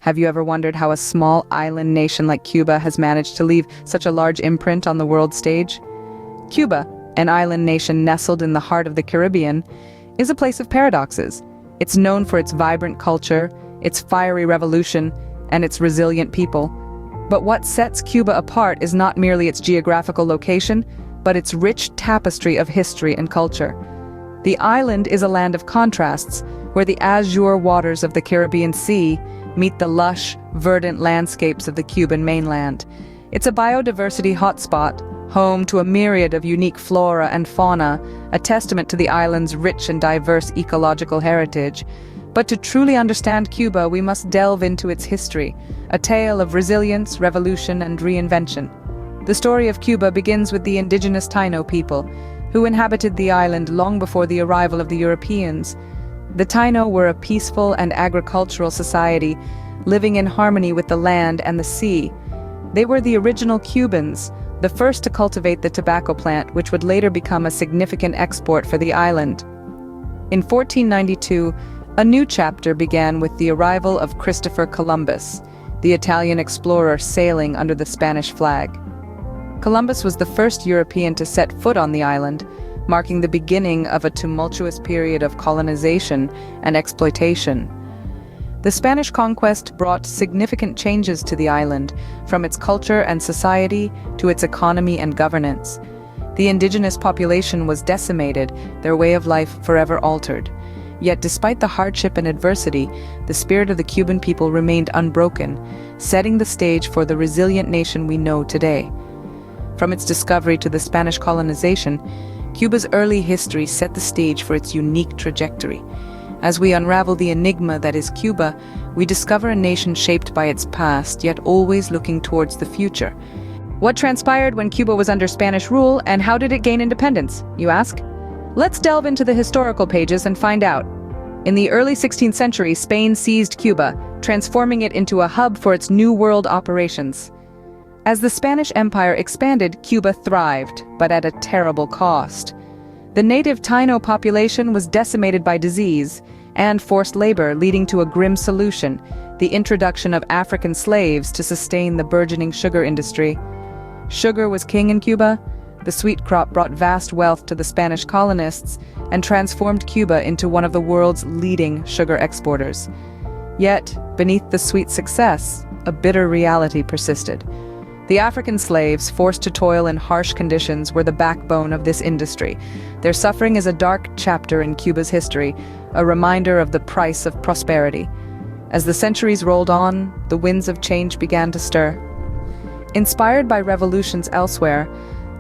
Have you ever wondered how a small island nation like Cuba has managed to leave such a large imprint on the world stage? Cuba, an island nation nestled in the heart of the Caribbean, is a place of paradoxes. It's known for its vibrant culture, its fiery revolution, and its resilient people. But what sets Cuba apart is not merely its geographical location, but its rich tapestry of history and culture. The island is a land of contrasts, where the azure waters of the Caribbean Sea meet the lush, verdant landscapes of the Cuban mainland. It's a biodiversity hotspot, home to a myriad of unique flora and fauna, a testament to the island's rich and diverse ecological heritage. But to truly understand Cuba, we must delve into its history, a tale of resilience, revolution, and reinvention. The story of Cuba begins with the indigenous Taino people, who inhabited the island long before the arrival of the Europeans. The Taino were a peaceful and agricultural society, living in harmony with the land and the sea. They were the original Cubans, the first to cultivate the tobacco plant, which would later become a significant export for the island. In 1492, a new chapter began with the arrival of Christopher Columbus, the Italian explorer sailing under the Spanish flag. Columbus was the first European to set foot on the island, marking the beginning of a tumultuous period of colonization and exploitation. The Spanish conquest brought significant changes to the island, from its culture and society to its economy and governance. The indigenous population was decimated, their way of life forever altered. Yet despite the hardship and adversity, the spirit of the Cuban people remained unbroken, setting the stage for the resilient nation we know today. From its discovery to the Spanish colonization, Cuba's early history set the stage for its unique trajectory. As we unravel the enigma that is Cuba, we discover a nation shaped by its past, yet always looking towards the future. What transpired when Cuba was under Spanish rule, and how did it gain independence, you ask? Let's delve into the historical pages and find out. In the early 16th century, Spain seized Cuba, transforming it into a hub for its New World operations. As the Spanish Empire expanded, Cuba thrived, but at a terrible cost. The native Taino population was decimated by disease and forced labor, leading to a grim solution: the introduction of African slaves to sustain the burgeoning sugar industry. Sugar was king in Cuba. The sweet crop brought vast wealth to the Spanish colonists and transformed Cuba into one of the world's leading sugar exporters. Yet, beneath the sweet success, a bitter reality persisted. The African slaves, forced to toil in harsh conditions, were the backbone of this industry. Their suffering is a dark chapter in Cuba's history, a reminder of the price of prosperity. As the centuries rolled on, the winds of change began to stir. Inspired by revolutions elsewhere,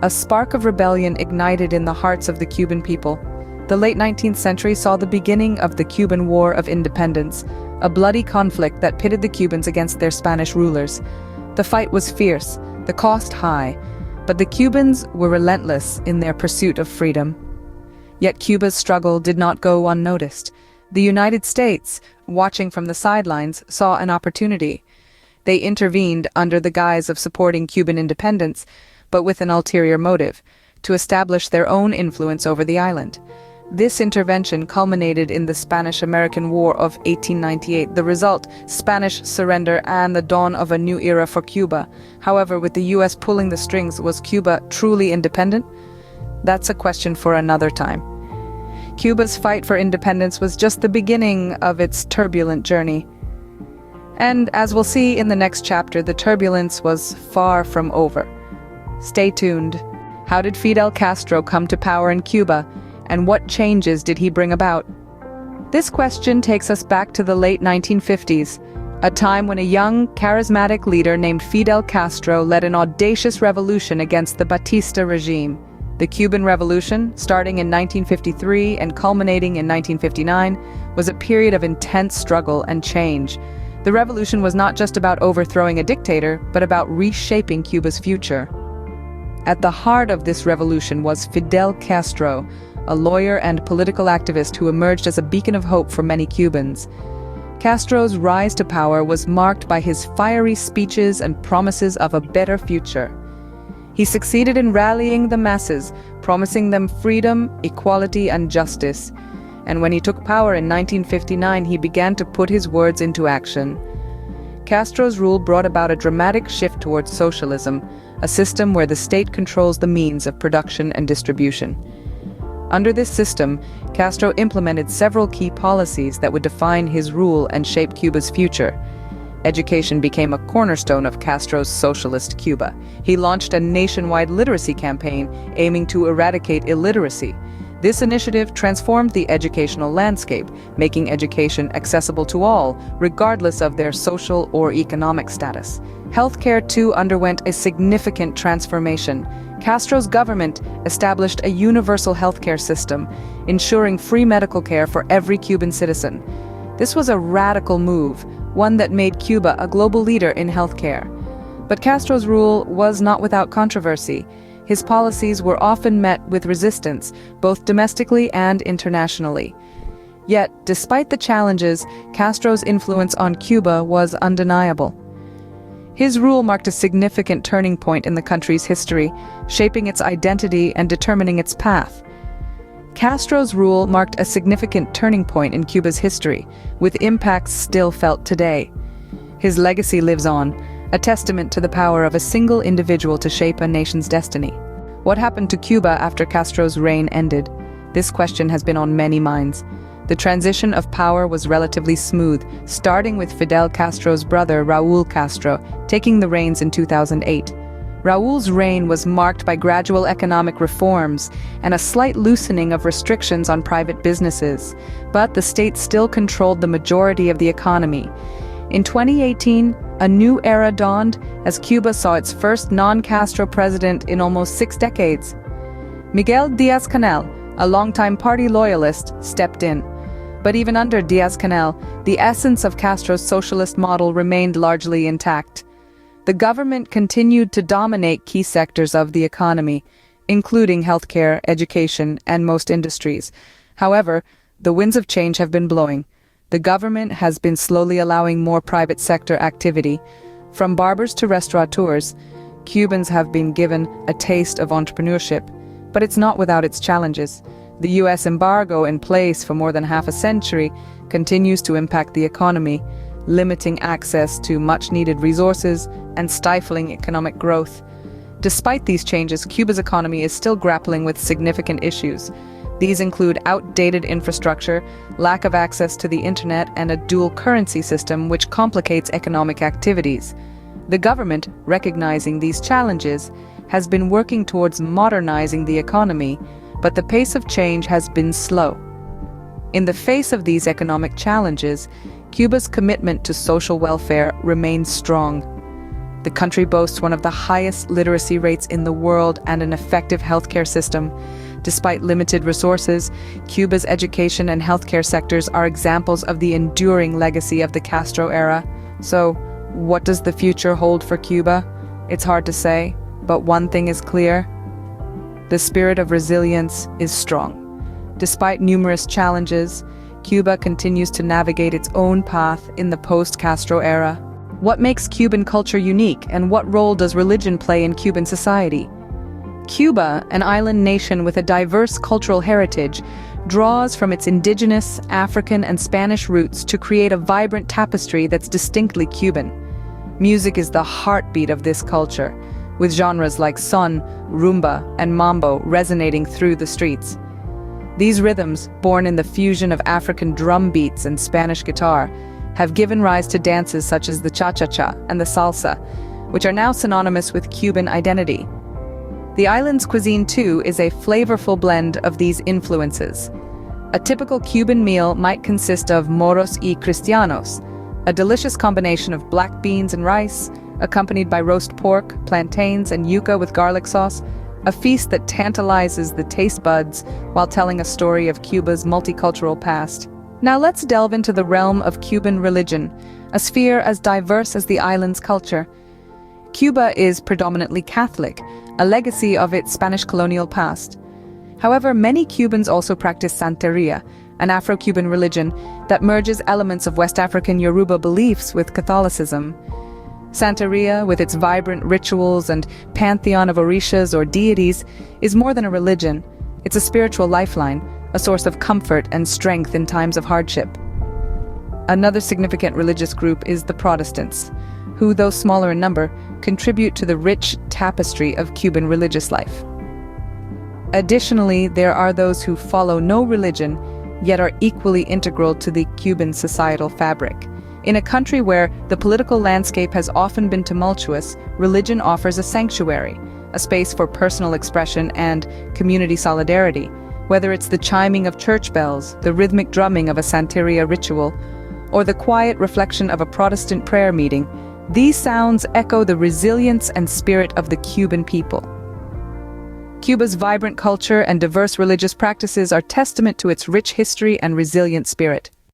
a spark of rebellion ignited in the hearts of the Cuban people. The late 19th century saw the beginning of the Cuban War of Independence, a bloody conflict that pitted the Cubans against their Spanish rulers. The fight was fierce, the cost high, but the Cubans were relentless in their pursuit of freedom. Yet Cuba's struggle did not go unnoticed. The United States, watching from the sidelines, saw an opportunity. They intervened under the guise of supporting Cuban independence, but with an ulterior motive: to establish their own influence over the island. This intervention culminated in the Spanish-American War of 1898. The result: Spanish surrender and the dawn of a new era for Cuba. However, with the US pulling the strings, was Cuba truly independent? That's a question for another time. Cuba's fight for independence was just the beginning of its turbulent journey. And as we'll see in the next chapter, the turbulence was far from over. Stay tuned. How did Fidel Castro come to power in Cuba? And what changes did he bring about? This question takes us back to the late 1950s, a time when a young, charismatic leader named Fidel Castro led an audacious revolution against the Batista regime. The Cuban Revolution, starting in 1953 and culminating in 1959, was a period of intense struggle and change. The revolution was not just about overthrowing a dictator, but about reshaping Cuba's future. At the heart of this revolution was Fidel Castro, a lawyer and political activist who emerged as a beacon of hope for many Cubans. Castro's rise to power was marked by his fiery speeches and promises of a better future. He succeeded in rallying the masses, promising them freedom, equality, and justice. And when he took power in 1959, he began to put his words into action. Castro's rule brought about a dramatic shift towards socialism, a system where the state controls the means of production and distribution. Under this system, Castro implemented several key policies that would define his rule and shape Cuba's future. Education became a cornerstone of Castro's socialist Cuba. He launched a nationwide literacy campaign aiming to eradicate illiteracy. This initiative transformed the educational landscape, making education accessible to all, regardless of their social or economic status. Healthcare, too, underwent a significant transformation. Castro's government established a universal healthcare system, ensuring free medical care for every Cuban citizen. This was a radical move, one that made Cuba a global leader in healthcare. But Castro's rule was not without controversy. His policies were often met with resistance, both domestically and internationally. Yet, despite the challenges, Castro's influence on Cuba was undeniable. His rule marked a significant turning point in the country's history, shaping its identity and determining its path. Castro's rule marked a significant turning point in Cuba's history, with impacts still felt today. His legacy lives on, a testament to the power of a single individual to shape a nation's destiny. What happened to Cuba after Castro's reign ended? This question has been on many minds. The transition of power was relatively smooth, starting with Fidel Castro's brother Raúl Castro taking the reins in 2008. Raúl's reign was marked by gradual economic reforms and a slight loosening of restrictions on private businesses, but the state still controlled the majority of the economy. In 2018, a new era dawned as Cuba saw its first non-Castro president in almost 6 decades. Miguel Díaz-Canel, a longtime party loyalist, stepped in. But even under Díaz-Canel, the essence of Castro's socialist model remained largely intact. The government continued to dominate key sectors of the economy, including healthcare, education, and most industries. However, the winds of change have been blowing. The government has been slowly allowing more private sector activity. From barbers to restaurateurs, Cubans have been given a taste of entrepreneurship, but it's not without its challenges. The U.S. embargo in place for more than half a century continues to impact the economy, limiting access to much-needed resources and stifling economic growth. Despite these changes, Cuba's economy is still grappling with significant issues. These include outdated infrastructure, lack of access to the internet, and a dual currency system which complicates economic activities. The government, recognizing these challenges, has been working towards modernizing the economy, but the pace of change has been slow. In the face of these economic challenges, Cuba's commitment to social welfare remains strong. The country boasts one of the highest literacy rates in the world and an effective healthcare system. Despite limited resources, Cuba's education and healthcare sectors are examples of the enduring legacy of the Castro era. So, what does the future hold for Cuba? It's hard to say, but one thing is clear. The spirit of resilience is strong. Despite numerous challenges, Cuba continues to navigate its own path in the post-Castro era. What makes Cuban culture unique, and what role does religion play in Cuban society? Cuba, an island nation with a diverse cultural heritage, draws from its indigenous, African, and Spanish roots to create a vibrant tapestry that's distinctly Cuban. Music is the heartbeat of this culture, with genres like son, rumba, and mambo resonating through the streets. These rhythms, born in the fusion of African drum beats and Spanish guitar, have given rise to dances such as the cha-cha-cha and the salsa, which are now synonymous with Cuban identity. The island's cuisine, too, is a flavorful blend of these influences. A typical Cuban meal might consist of moros y cristianos, a delicious combination of black beans and rice, accompanied by roast pork, plantains, and yuca with garlic sauce, a feast that tantalizes the taste buds while telling a story of Cuba's multicultural past. Now let's delve into the realm of Cuban religion, a sphere as diverse as the island's culture. Cuba is predominantly Catholic, a legacy of its Spanish colonial past. However, many Cubans also practice Santeria, an Afro-Cuban religion that merges elements of West African Yoruba beliefs with Catholicism. Santeria, with its vibrant rituals and pantheon of orishas or deities, is more than a religion. It's a spiritual lifeline, a source of comfort and strength in times of hardship. Another significant religious group is the Protestants, who, though smaller in number, contribute to the rich tapestry of Cuban religious life. Additionally, there are those who follow no religion, yet are equally integral to the Cuban societal fabric. In a country where the political landscape has often been tumultuous, religion offers a sanctuary, a space for personal expression and community solidarity. Whether it's the chiming of church bells, the rhythmic drumming of a Santeria ritual, or the quiet reflection of a Protestant prayer meeting, these sounds echo the resilience and spirit of the Cuban people. Cuba's vibrant culture and diverse religious practices are testament to its rich history and resilient spirit.